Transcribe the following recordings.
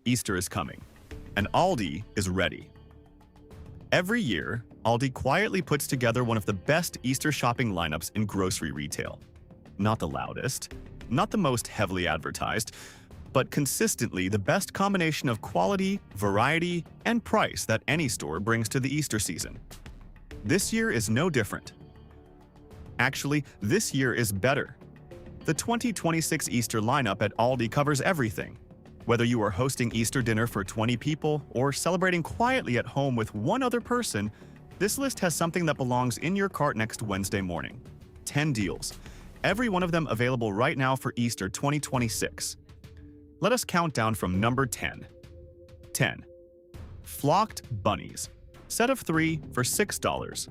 Easter is coming, and Aldi is ready. Every year, Aldi quietly puts together one of the best Easter shopping lineups in grocery retail. Not the loudest, not the most heavily advertised, but consistently the best combination of quality, variety, and price that any store brings to the Easter season. This year is no different. Actually, this year is better. The 2026 Easter lineup at Aldi covers everything. Whether you are hosting Easter dinner for 20 people or celebrating quietly at home with one other person, this list has something that belongs in your cart next Wednesday morning. 10 deals. Every one of them available right now for Easter 2026. Let us count down from number 10. 10. Flocked bunnies. Set of 3 for $6.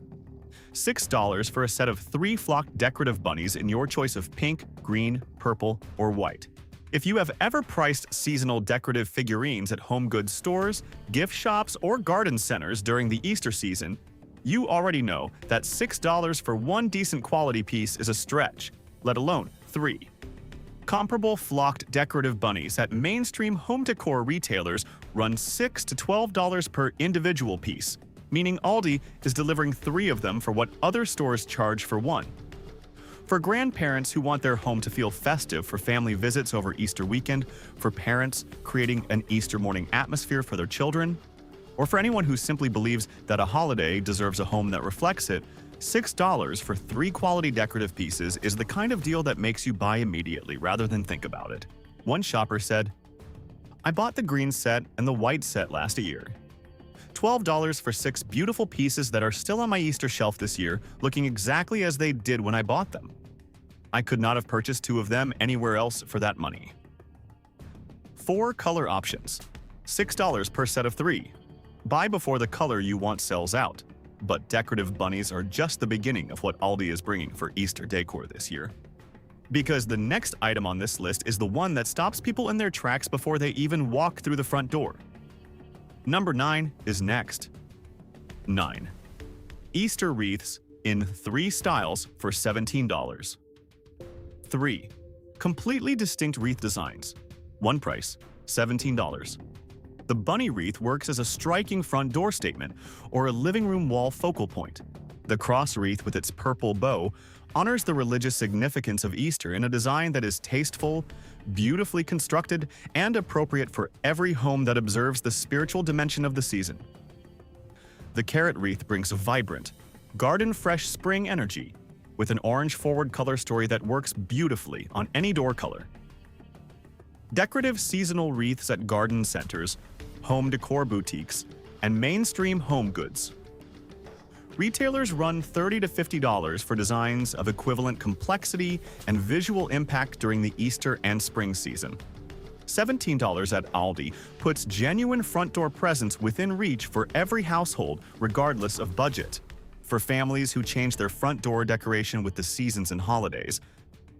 $6 for a set of 3 flocked decorative bunnies in your choice of pink, green, purple, or white. If you have ever priced seasonal decorative figurines at home goods stores, gift shops, or garden centers during the Easter season, you already know that $6 for one decent quality piece is a stretch, let alone 3. Comparable flocked decorative bunnies at mainstream home decor retailers run $6 to $12 per individual piece, meaning Aldi is delivering 3 of them for what other stores charge for one. For grandparents who want their home to feel festive for family visits over Easter weekend, for parents creating an Easter morning atmosphere for their children, or for anyone who simply believes that a holiday deserves a home that reflects it, $6 for 3 quality decorative pieces is the kind of deal that makes you buy immediately rather than think about it. One shopper said, "I bought the green set and the white set last year. $12 for 6 beautiful pieces that are still on my Easter shelf this year, looking exactly as they did when I bought them. I could not have purchased 2 of them anywhere else for that money." 4 color options. $6 per set of 3. Buy before the color you want sells out. But decorative bunnies are just the beginning of what Aldi is bringing for Easter decor this year. Because the next item on this list is the one that stops people in their tracks before they even walk through the front door. Number 9 is next. 9. Easter wreaths in 3 styles for $17. 3. Completely distinct wreath designs. One price, $17. The bunny wreath works as a striking front door statement or a living room wall focal point. The cross wreath with its purple bow honors the religious significance of Easter in a design that is tasteful, beautifully constructed, and appropriate for every home that observes the spiritual dimension of the season. The carrot wreath brings a vibrant, garden-fresh spring energy with an orange-forward color story that works beautifully on any door color. Decorative seasonal wreaths at garden centers, home decor boutiques, and mainstream home goods. Retailers run $30 to $50 for designs of equivalent complexity and visual impact during the Easter and spring season. $17 at Aldi puts genuine front door presence within reach for every household, regardless of budget. For families who change their front door decoration with the seasons and holidays,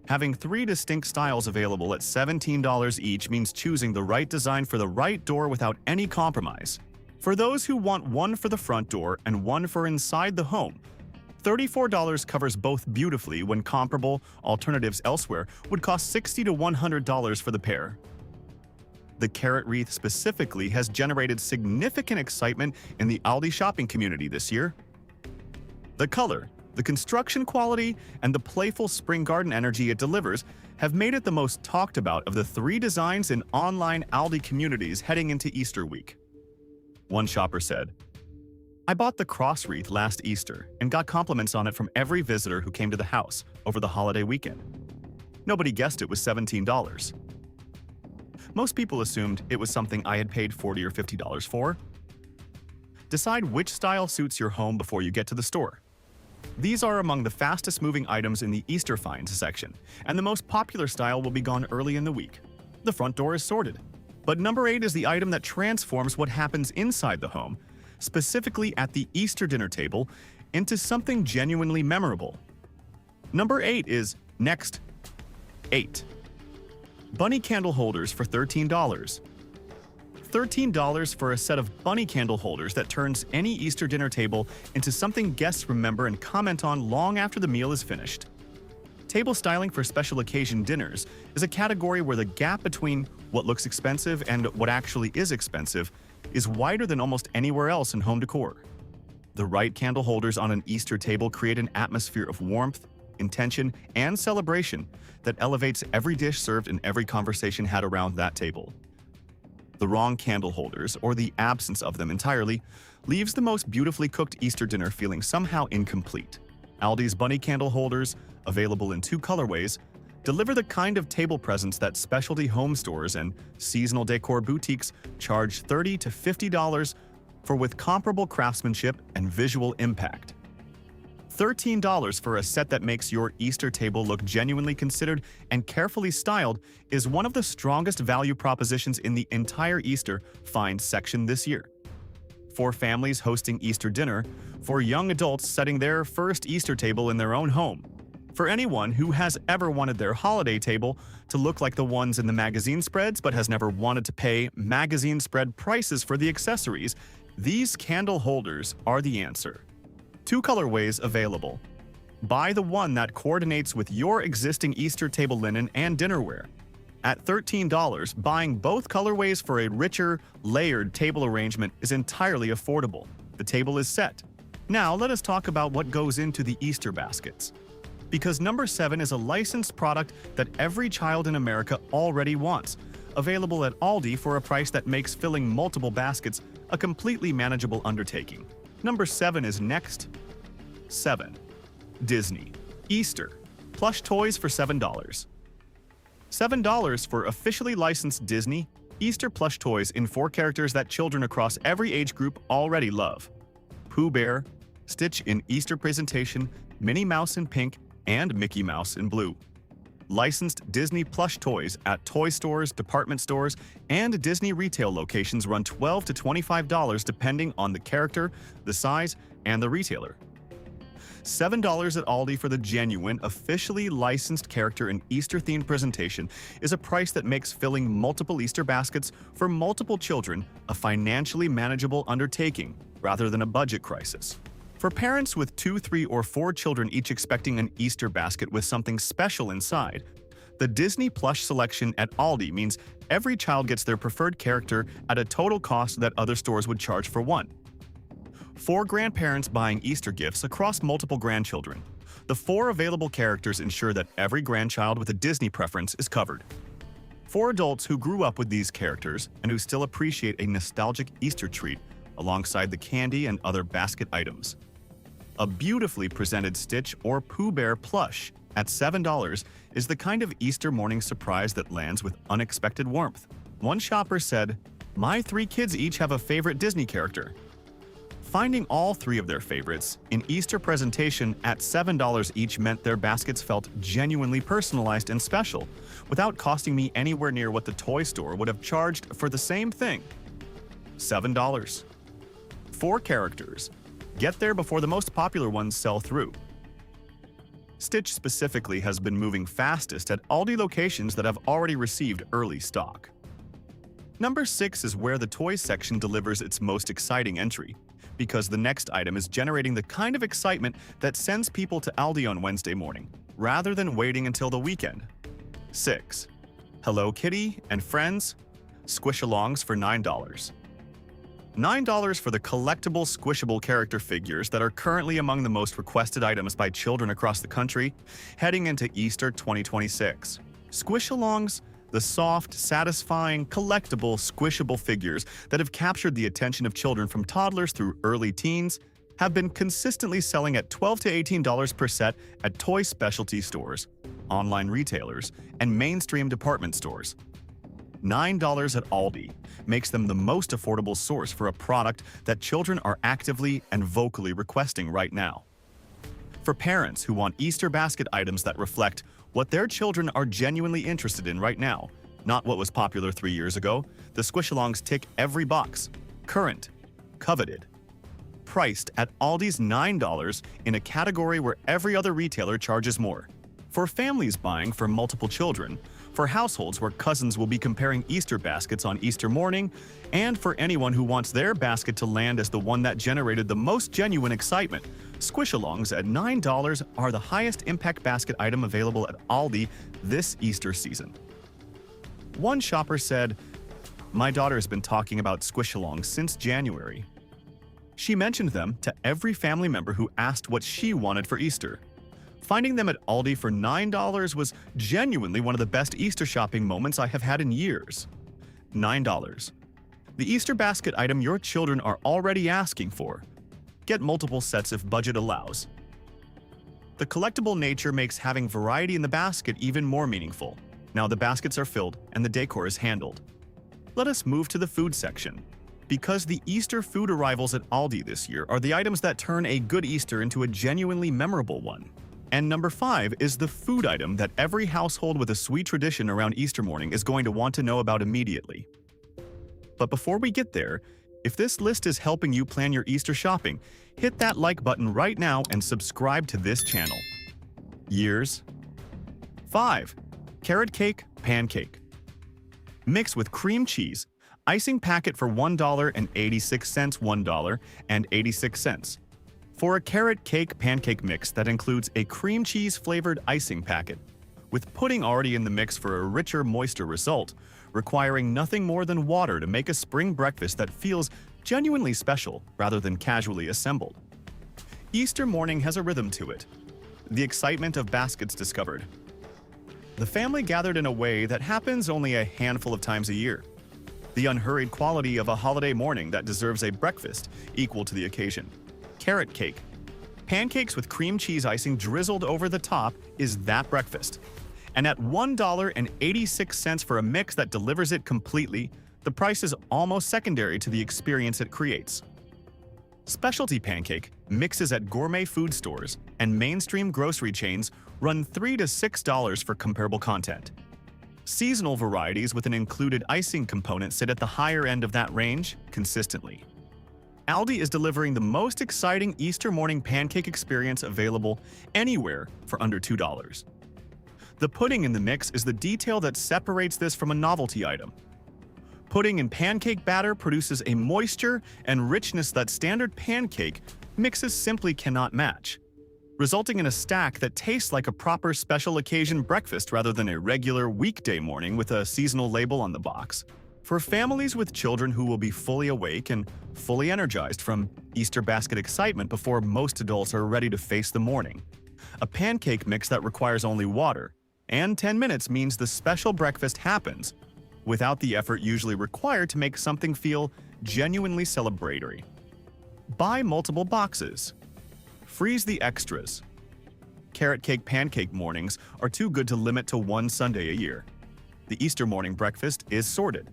having 3 distinct styles available at $17 each means choosing the right design for the right door without any compromise. For those who want one for the front door and one for inside the home, $34 covers both beautifully when comparable alternatives elsewhere would cost $60 to $100 for the pair. The carrot wreath specifically has generated significant excitement in the Aldi shopping community this year. The color, the construction quality, and the playful spring garden energy it delivers have made it the most talked about of the 3 designs in online Aldi communities heading into Easter week. One shopper said, "I bought the cross wreath last Easter and got compliments on it from every visitor who came to the house over the holiday weekend. Nobody guessed it was $17. Most people assumed it was something I had paid $40 or $50 for." Decide which style suits your home before you get to the store. These are among the fastest moving items in the Easter finds section, and the most popular style will be gone early in the week. The front door is sorted. But number 8 is the item that transforms what happens inside the home, specifically at the Easter dinner table, into something genuinely memorable. Number 8 is next. 8. Bunny candle holders for $13. $13 for a set of bunny candle holders that turns any Easter dinner table into something guests remember and comment on long after the meal is finished. Table styling for special occasion dinners is a category where the gap between what looks expensive and what actually is expensive is wider than almost anywhere else in home decor. The right candle holders on an Easter table create an atmosphere of warmth, intention, and celebration that elevates every dish served and every conversation had around that table. The wrong candle holders, or the absence of them entirely, leaves the most beautifully cooked Easter dinner feeling somehow incomplete. Aldi's bunny candle holders, available in 2 colorways, deliver the kind of table presents that specialty home stores and seasonal decor boutiques charge $30 to $50 for with comparable craftsmanship and visual impact. $13 for a set that makes your Easter table look genuinely considered and carefully styled is one of the strongest value propositions in the entire Easter Find section this year. For families hosting Easter dinner, for young adults setting their first Easter table in their own home, for anyone who has ever wanted their holiday table to look like the ones in the magazine spreads but has never wanted to pay magazine spread prices for the accessories, these candle holders are the answer. 2 colorways available. Buy the one that coordinates with your existing Easter table linen and dinnerware. At $13, buying both colorways for a richer, layered table arrangement is entirely affordable. The table is set. Now let us talk about what goes into the Easter baskets. Because number 7 is a licensed product that every child in America already wants, available at Aldi for a price that makes filling multiple baskets a completely manageable undertaking. Number 7 is next. 7. Disney. Easter. Plush toys for $7. $7 for officially licensed Disney Easter plush toys in 4 characters that children across every age group already love. Pooh Bear, Stitch in Easter presentation, Minnie Mouse in pink, and Mickey Mouse in blue. Licensed Disney plush toys at toy stores, department stores, and Disney retail locations run $12 to $25 depending on the character, the size, and the retailer. $7 at Aldi for the genuine, officially licensed character in Easter-themed presentation is a price that makes filling multiple Easter baskets for multiple children a financially manageable undertaking rather than a budget crisis. For parents with 2, 3, or 4 children each expecting an Easter basket with something special inside, the Disney plush selection at Aldi means every child gets their preferred character at a total cost that other stores would charge for one. For grandparents buying Easter gifts across multiple grandchildren, the 4 available characters ensure that every grandchild with a Disney preference is covered. For adults who grew up with these characters and who still appreciate a nostalgic Easter treat alongside the candy and other basket items, a beautifully presented Stitch or Pooh Bear plush at $7 is the kind of Easter morning surprise that lands with unexpected warmth. One shopper said, "My 3 kids each have a favorite Disney character." Finding all 3 of their favorites in Easter presentation at $7 each meant their baskets felt genuinely personalized and special, without costing me anywhere near what the toy store would have charged for the same thing. $7. 4 characters. Get there before the most popular ones sell through. Stitch specifically has been moving fastest at Aldi locations that have already received early stock. Number 6 is where the toys section delivers its most exciting entry, because the next item is generating the kind of excitement that sends people to Aldi on Wednesday morning, rather than waiting until the weekend. 6. Hello Kitty and Friends Squish-alongs for $9. $9 for the collectible squishable character figures that are currently among the most requested items by children across the country heading into Easter 2026. Squish-alongs, the soft, satisfying, collectible, squishable figures that have captured the attention of children from toddlers through early teens, have been consistently selling at $12 to $18 per set at toy specialty stores, online retailers, and mainstream department stores. $9 at Aldi makes them the most affordable source for a product that children are actively and vocally requesting right now. For parents who want Easter basket items that reflect what their children are genuinely interested in right now, not what was popular 3 years ago, the Squish-alongs tick every box. Current, coveted. Priced at Aldi's $9 in a category where every other retailer charges more. For families buying for multiple children, for households where cousins will be comparing Easter baskets on Easter morning, and for anyone who wants their basket to land as the one that generated the most genuine excitement, Squish-alongs at $9 are the highest impact basket item available at Aldi this Easter season. One shopper said, "My daughter has been talking about squish-alongs since January. She mentioned them to every family member who asked what she wanted for Easter. Finding them at Aldi for $9 was genuinely one of the best Easter shopping moments I have had in years." $9. The Easter basket item your children are already asking for. Get multiple sets if budget allows. The collectible nature makes having variety in the basket even more meaningful. Now the baskets are filled and the decor is handled. Let us move to the food section. Because the Easter food arrivals at Aldi this year are the items that turn a good Easter into a genuinely memorable one. And number 5 is the food item that every household with a sweet tradition around Easter morning is going to want to know about immediately. But before we get there, if this list is helping you plan your Easter shopping, hit that like button right now and subscribe to this channel. Years. 5. Carrot cake pancake. Mix with cream cheese. Icing packet for $1.86, $1.86. For a carrot cake pancake mix that includes a cream cheese flavored icing packet, with pudding already in the mix for a richer, moister result, requiring nothing more than water to make a spring breakfast that feels genuinely special rather than casually assembled. Easter morning has a rhythm to it. The excitement of baskets discovered. The family gathered in a way that happens only a handful of times a year. The unhurried quality of a holiday morning that deserves a breakfast equal to the occasion. Carrot cake. Pancakes with cream cheese icing drizzled over the top is that breakfast. And at $1.86 for a mix that delivers it completely, the price is almost secondary to the experience it creates. Specialty pancake mixes at gourmet food stores and mainstream grocery chains run $3 to $6 for comparable content. Seasonal varieties with an included icing component sit at the higher end of that range consistently. Aldi is delivering the most exciting Easter morning pancake experience available anywhere for under $2. The pudding in the mix is the detail that separates this from a novelty item. Pudding in pancake batter produces a moisture and richness that standard pancake mixes simply cannot match, resulting in a stack that tastes like a proper special occasion breakfast rather than a regular weekday morning with a seasonal label on the box. For families with children who will be fully awake and fully energized from Easter basket excitement before most adults are ready to face the morning, a pancake mix that requires only water and 10 minutes means the special breakfast happens without the effort usually required to make something feel genuinely celebratory. Buy multiple boxes. Freeze the extras. Carrot cake pancake mornings are too good to limit to one Sunday a year. The Easter morning breakfast is sorted.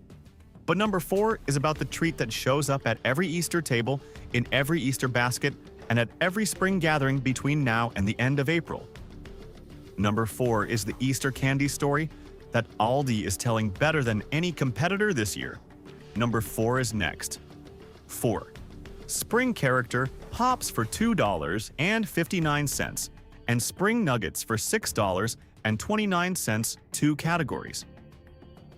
But number 4 is about the treat that shows up at every Easter table, in every Easter basket, and at every spring gathering between now and the end of April. Number 4 is the Easter candy story that Aldi is telling better than any competitor this year. Number 4 is next. 4. Spring character pops for $2.59 and spring nuggets for $6.29, 2 categories.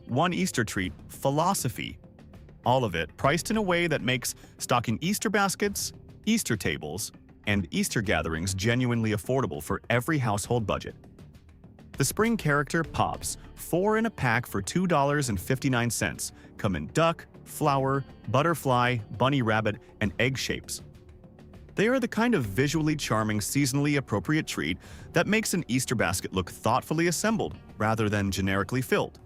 1 Easter treat, philosophy. All of it priced in a way that makes stocking Easter baskets, Easter tables, and Easter gatherings genuinely affordable for every household budget. The spring character pops, 4 in a pack for $2.59, come in duck, flower, butterfly, bunny rabbit, and egg shapes. They are the kind of visually charming, seasonally appropriate treat that makes an Easter basket look thoughtfully assembled rather than generically filled.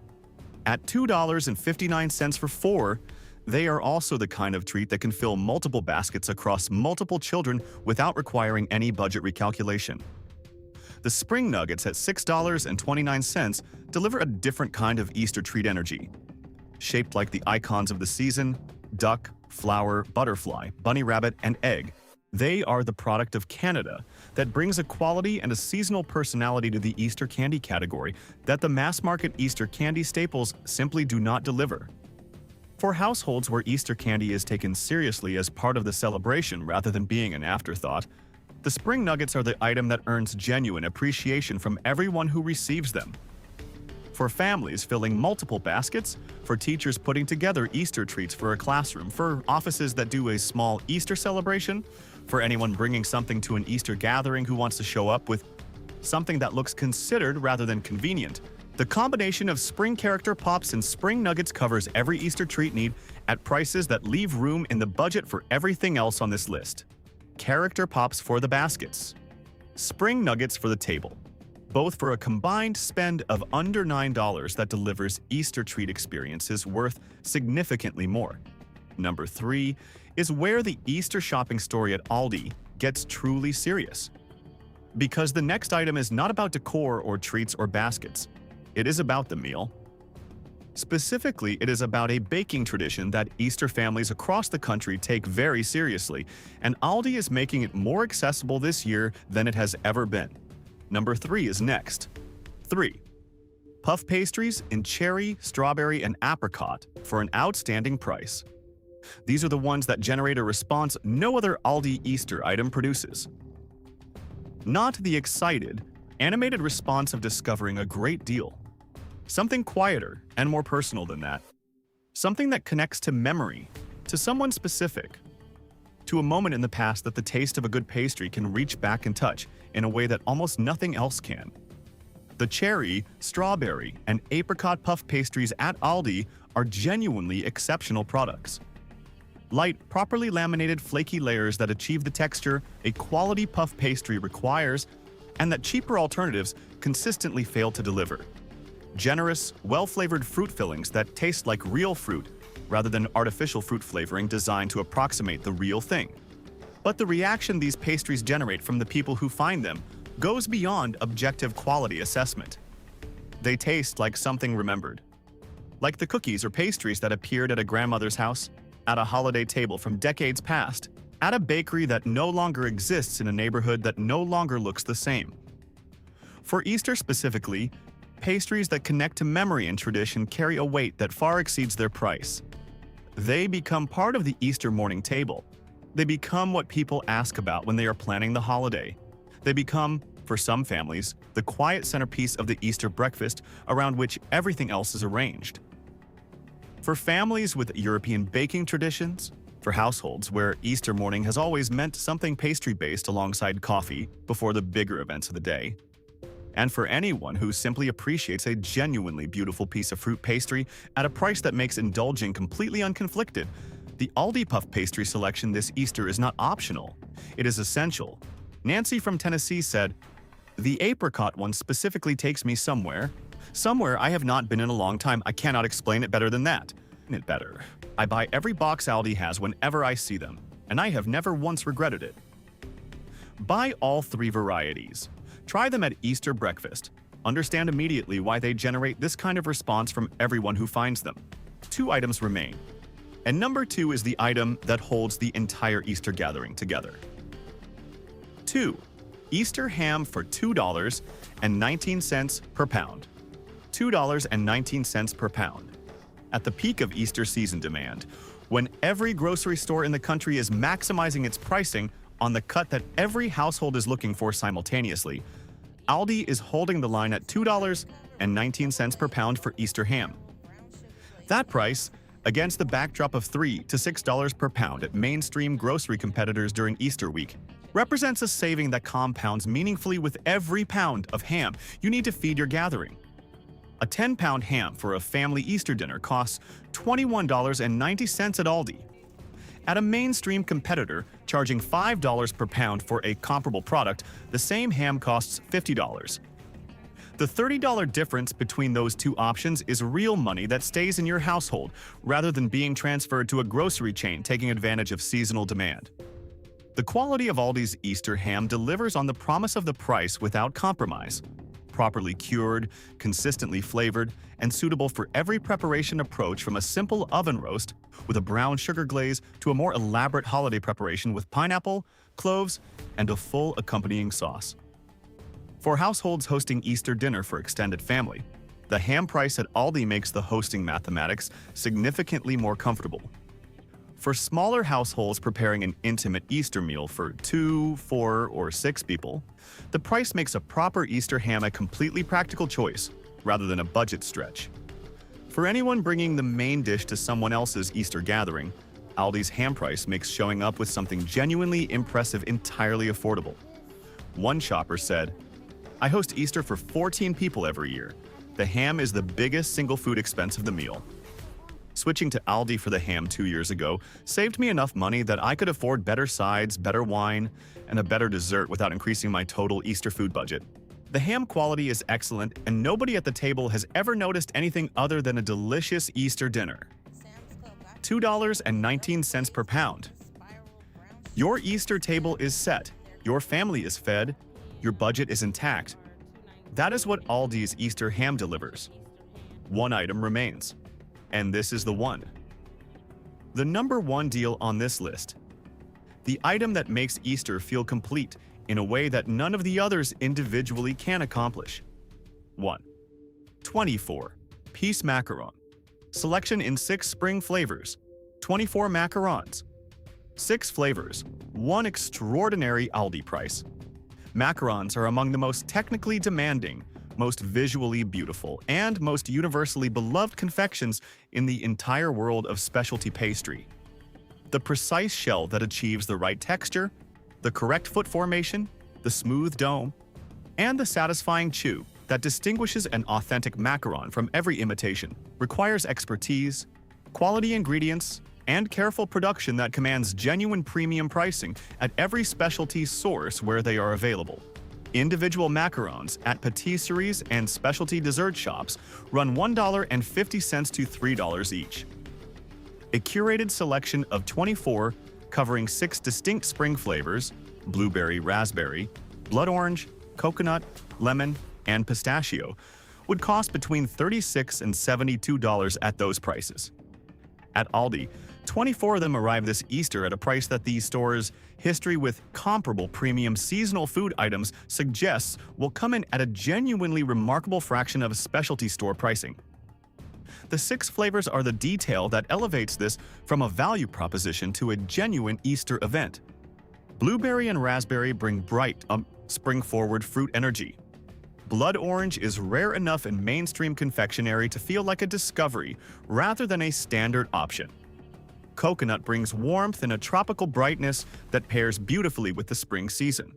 At $2.59 for 4, they are also the kind of treat that can fill multiple baskets across multiple children without requiring any budget recalculation. The spring nuggets at $6.29 deliver a different kind of Easter treat energy. Shaped like the icons of the season, duck, flower, butterfly, bunny rabbit, and egg, they are the product of Canada that brings a quality and a seasonal personality to the Easter candy category that the mass-market Easter candy staples simply do not deliver. For households where Easter candy is taken seriously as part of the celebration rather than being an afterthought, the spring nuggets are the item that earns genuine appreciation from everyone who receives them. For families filling multiple baskets, for teachers putting together Easter treats for a classroom, for offices that do a small Easter celebration, for anyone bringing something to an Easter gathering who wants to show up with something that looks considered rather than convenient. The combination of spring character pops and spring nuggets covers every Easter treat need at prices that leave room in the budget for everything else on this list. Character pops for the baskets. Spring nuggets for the table. Both for a combined spend of under $9 that delivers Easter treat experiences worth significantly more. Number 3 is where the Easter shopping story at Aldi gets truly serious. Because the next item is not about decor or treats or baskets. It is about the meal. Specifically, it is about a baking tradition that Easter families across the country take very seriously, and Aldi is making it more accessible this year than it has ever been. Number 3 is next. 3. Puff pastries in cherry, strawberry, and apricot for an outstanding price. These are the ones that generate a response no other Aldi Easter item produces. Not the excited, animated response of discovering a great deal. Something quieter and more personal than that. Something that connects to memory, to someone specific, to a moment in the past that the taste of a good pastry can reach back and touch in a way that almost nothing else can. The cherry, strawberry, and apricot puff pastries at Aldi are genuinely exceptional products. Light, properly laminated flaky layers that achieve the texture a quality puff pastry requires and that cheaper alternatives consistently fail to deliver. Generous, well-flavored fruit fillings that taste like real fruit rather than artificial fruit flavoring designed to approximate the real thing. But the reaction these pastries generate from the people who find them goes beyond objective quality assessment. They taste like something remembered. Like the cookies or pastries that appeared at a grandmother's house, at a holiday table from decades past, at a bakery that no longer exists in a neighborhood that no longer looks the same. For Easter specifically, pastries that connect to memory and tradition carry a weight that far exceeds their price. They become part of the Easter morning table. They become what people ask about when they are planning the holiday. They become, for some families, the quiet centerpiece of the Easter breakfast around which everything else is arranged. For families with European baking traditions, for households where Easter morning has always meant something pastry-based alongside coffee before the bigger events of the day, and for anyone who simply appreciates a genuinely beautiful piece of fruit pastry at a price that makes indulging completely unconflicted, the Aldi puff pastry selection this Easter is not optional. It is essential. Nancy from Tennessee said, "The apricot one specifically takes me somewhere I have not been in a long time. I cannot explain it better than that. It better. I buy every box Aldi has whenever I see them, and I have never once regretted it." Buy all 3 varieties. Try them at Easter breakfast. Understand immediately why they generate this kind of response from everyone who finds them. 2 items remain. And number 2 is the item that holds the entire Easter gathering together. 2. Easter ham for $2.19 per pound. $2.19 per pound. At the peak of Easter season demand, when every grocery store in the country is maximizing its pricing on the cut that every household is looking for simultaneously, Aldi is holding the line at $2.19 per pound for Easter ham. That price, against the backdrop of $3 to $6 per pound at mainstream grocery competitors during Easter week, represents a saving that compounds meaningfully with every pound of ham you need to feed your gathering. A 10-pound ham for a family Easter dinner costs $21.90 at Aldi. At a mainstream competitor charging $5 per pound for a comparable product, the same ham costs $50. The $30 difference between those 2 options is real money that stays in your household rather than being transferred to a grocery chain taking advantage of seasonal demand. The quality of Aldi's Easter ham delivers on the promise of the price without compromise. Properly cured, consistently flavored, and suitable for every preparation approach from a simple oven roast with a brown sugar glaze to a more elaborate holiday preparation with pineapple, cloves, and a full accompanying sauce. For households hosting Easter dinner for extended family, the ham price at Aldi makes the hosting mathematics significantly more comfortable. For smaller households preparing an intimate Easter meal for 2, 4, or 6 people, the price makes a proper Easter ham a completely practical choice, rather than a budget stretch. For anyone bringing the main dish to someone else's Easter gathering, Aldi's ham price makes showing up with something genuinely impressive entirely affordable. One shopper said, "I host Easter for 14 people every year. The ham is the biggest single food expense of the meal. Switching to Aldi for the ham 2 years ago saved me enough money that I could afford better sides, better wine, and a better dessert without increasing my total Easter food budget. The ham quality is excellent, and nobody at the table has ever noticed anything other than a delicious Easter dinner. $2.19 per pound. Your Easter table is set, your family is fed, your budget is intact. That is what Aldi's Easter ham delivers. One item remains, and this is the one. The number one deal on this list. The item that makes Easter feel complete in a way that none of the others individually can accomplish. 1. 24-piece macaron. Selection in 6 spring flavors. 24 macarons. 6 flavors. 1 extraordinary Aldi price. Macarons are among the most technically demanding, most visually beautiful, and most universally beloved confections in the entire world of specialty pastry. The precise shell that achieves the right texture, the correct foot formation, the smooth dome, and the satisfying chew that distinguishes an authentic macaron from every imitation requires expertise, quality ingredients, and careful production that commands genuine premium pricing at every specialty source where they are available. Individual macarons at patisseries and specialty dessert shops run $1.50 to $3 each. A curated selection of 24 covering 6 distinct spring flavors – blueberry, raspberry, blood orange, coconut, lemon, and pistachio – would cost between $36 and $72 at those prices. At Aldi, 24 of them arrive this Easter at a price that these stores' history with comparable premium seasonal food items suggests will come in at a genuinely remarkable fraction of specialty store pricing. The 6 flavors are the detail that elevates this from a value proposition to a genuine Easter event. Blueberry and raspberry bring bright, spring-forward fruit energy. Blood orange is rare enough in mainstream confectionery to feel like a discovery rather than a standard option. Coconut brings warmth and a tropical brightness that pairs beautifully with the spring season.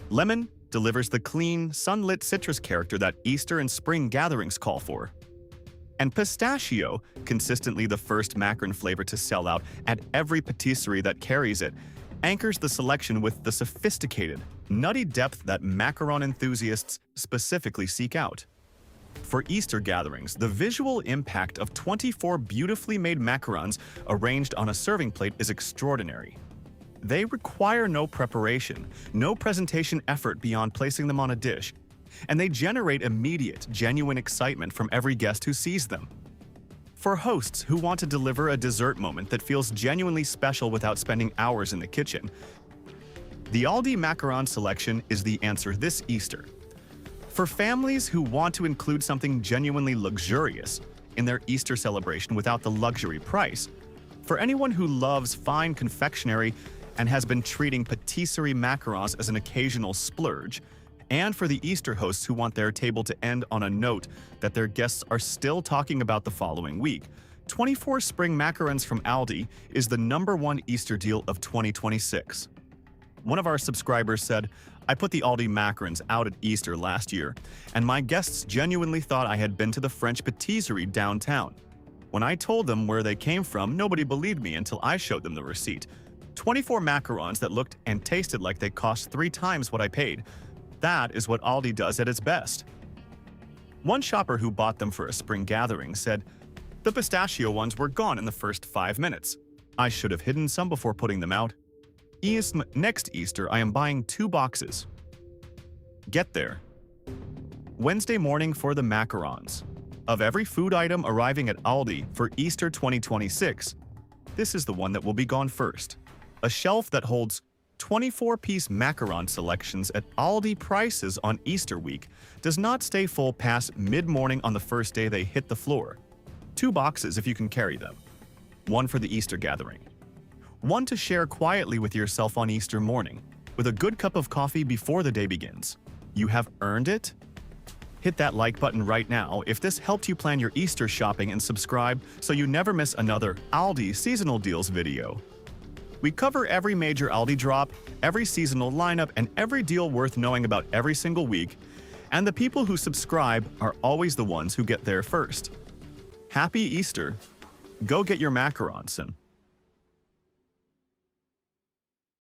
Lemon delivers the clean, sunlit citrus character that Easter and spring gatherings call for. And pistachio, consistently the first macaron flavor to sell out at every patisserie that carries it, anchors the selection with the sophisticated, nutty depth that macaron enthusiasts specifically seek out. For Easter gatherings, the visual impact of 24 beautifully made macarons arranged on a serving plate is extraordinary. They require no preparation, no presentation effort beyond placing them on a dish, and they generate immediate, genuine excitement from every guest who sees them. For hosts who want to deliver a dessert moment that feels genuinely special without spending hours in the kitchen, the Aldi macaron selection is the answer this Easter. For families who want to include something genuinely luxurious in their Easter celebration without the luxury price, for anyone who loves fine confectionery and has been treating patisserie macarons as an occasional splurge, and for the Easter hosts who want their table to end on a note that their guests are still talking about the following week, 24 spring macarons from Aldi is the #1 Easter deal of 2026. One of our subscribers said, "I put the Aldi macarons out at Easter last year, and my guests genuinely thought I had been to the French patisserie downtown. When I told them where they came from, nobody believed me until I showed them the receipt. 24 macarons that looked and tasted like they cost 3 times what I paid. That is what Aldi does at its best." One shopper who bought them for a spring gathering said, "The pistachio ones were gone in the first 5 minutes. I should have hidden some before putting them out. Next Easter, I am buying 2 boxes." Get there. Wednesday morning for the macarons. Of every food item arriving at Aldi for Easter 2026, this is the one that will be gone first. A shelf that holds 24-piece macaron selections at Aldi prices on Easter week does not stay full past mid-morning on the first day they hit the floor. 2 boxes if you can carry them. 1 for the Easter gathering. 1 to share quietly with yourself on Easter morning, with a good cup of coffee before the day begins. You have earned it. Hit that like button right now if this helped you plan your Easter shopping, and subscribe so you never miss another Aldi seasonal deals video. We cover every major Aldi drop, every seasonal lineup, and every deal worth knowing about every single week, and the people who subscribe are always the ones who get there first. Happy Easter! Go get your macarons.